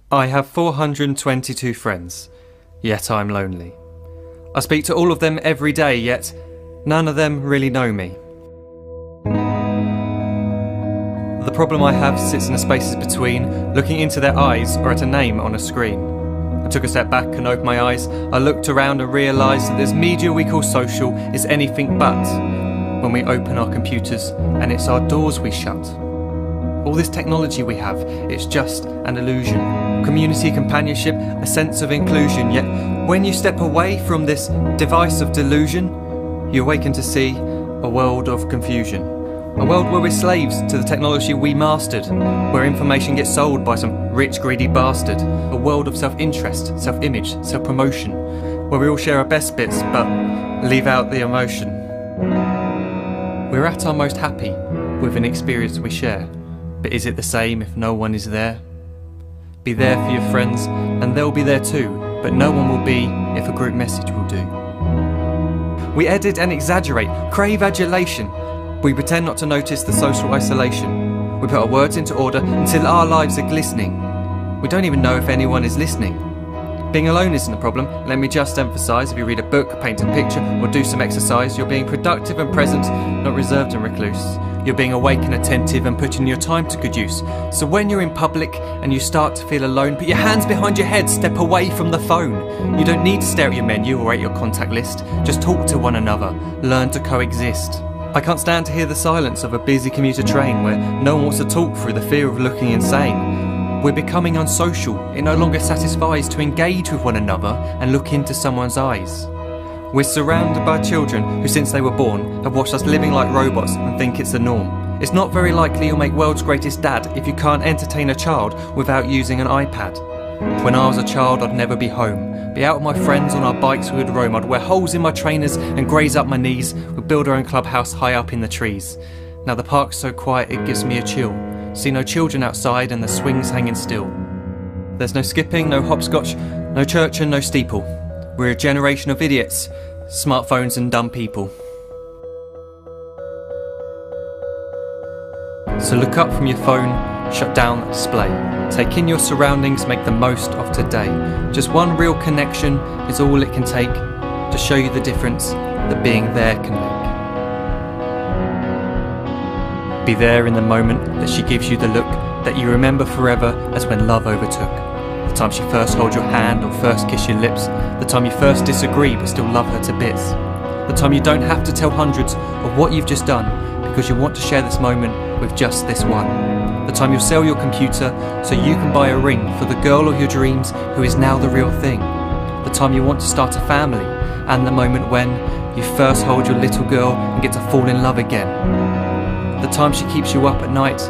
I have 422 friends, yet I'm lonely. I speak to all of them every day, yet none of them really know me. The problem I have sits in the spaces between looking into their eyes or at a name on a screen. I took a step back and opened my eyes. I looked around and realised that this media we call social is anything but when we open our computers and it's our doors we shut. All this technology we have, it's just an illusion. Community, companionship, a sense of inclusion. Yet when you step away from this device of delusion, you awaken to see a world of confusion. A world where we're slaves to the technology we mastered, where information gets sold by some rich, greedy bastard. A world of self-interest, self-image, self-promotion, where we all share our best bits but leave out the emotion. We're at our most happy with an experience we share. But is it the same if no one is there? Be there for your friends and they'll be there too, but no one will be if a group message will do. We edit and exaggerate, crave adulation. We pretend not to notice the social isolation. We put our words into order until our lives are glistening. We don't even know if anyone is listening. Being alone isn't the problem. Let me just emphasise, if you read a book, paint a picture or do some exercise, you're being productive and present, not reserved and recluse. You're being awake and attentive and putting your time to good use. So when you're in public and you start to feel alone, put your hands behind your head, step away from the phone. You don't need to stare at your menu or at your contact list. Just talk to one another, learn to coexist. I can't stand to hear the silence of a busy commuter train where no one wants to talk through the fear of looking insane. We're becoming unsocial. It no longer satisfies to engage with one another and look into someone's eyes. We're surrounded by children who, since they were born, have watched us living like robots and think it's the norm. It's not very likely you'll make world's greatest dad if you can't entertain a child without using an iPad. When I was a child, I'd never be home. Be out with my friends on our bikes we would roam. I'd wear holes in my trainers and graze up my knees. We'd build our own clubhouse high up in the trees. Now the park's so quiet it gives me a chill. See no children outside and the swings hanging still. There's no skipping, no hopscotch, no church and no steeple. We're a generation of idiots, smartphones and dumb people. So look up from your phone, shut down the display. Take in your surroundings, make the most of today. Just one real connection is all it can take to show you the difference that being there can make. Be there in the moment that she gives you the look that you remember forever as when love overtook. The time she first holds your hand or first kiss your lips. The time you first disagree but still love her to bits. The time you don't have to tell hundreds of what you've just done because you want to share this moment with just this one. The time you'll sell your computer so you can buy a ring for the girl of your dreams who is now the real thing. The time you want to start a family and the moment when you first hold your little girl and get to fall in love again. The time she keeps you up at night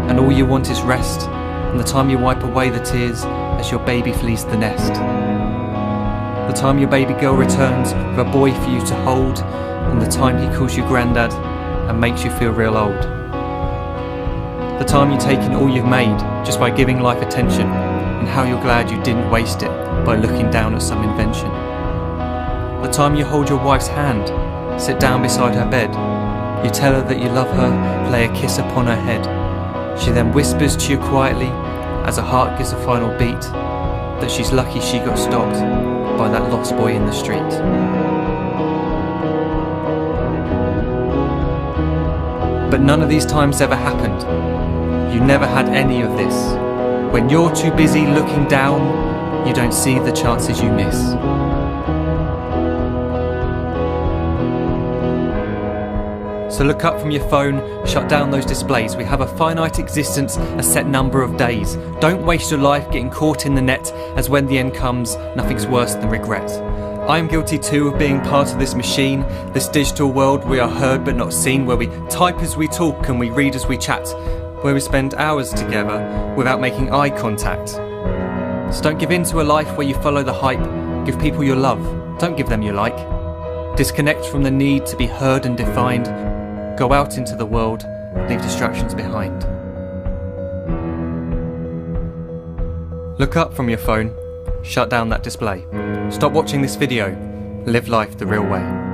and all you want is rest, and the time you wipe away the tears as your baby flees the nest. The time your baby girl returns with a boy for you to hold, and the time he calls you granddad and makes you feel real old. The time you take in all you've made just by giving life attention, and how you're glad you didn't waste it by looking down at some invention. The time you hold your wife's hand, sit down beside her bed, you tell her that you love her, lay a kiss upon her head. She then whispers to you quietly, as her heart gives a final beat, that she's lucky she got stopped by that lost boy in the street. But none of these times ever happened. You never had any of this. When you're too busy looking down, you don't see the chances you miss. So look up from your phone, shut down those displays. We have a finite existence, a set number of days. Don't waste your life getting caught in the net, as when the end comes, nothing's worse than regret. I am guilty too of being part of this machine, this digital world we are heard but not seen, where we type as we talk and we read as we chat, where we spend hours together without making eye contact. So don't give in to a life where you follow the hype. Give people your love, don't give them your like. Disconnect from the need to be heard and defined. Go out into the world, leave distractions behind. Look up from your phone, shut down that display. Stop watching this video, live life the real way.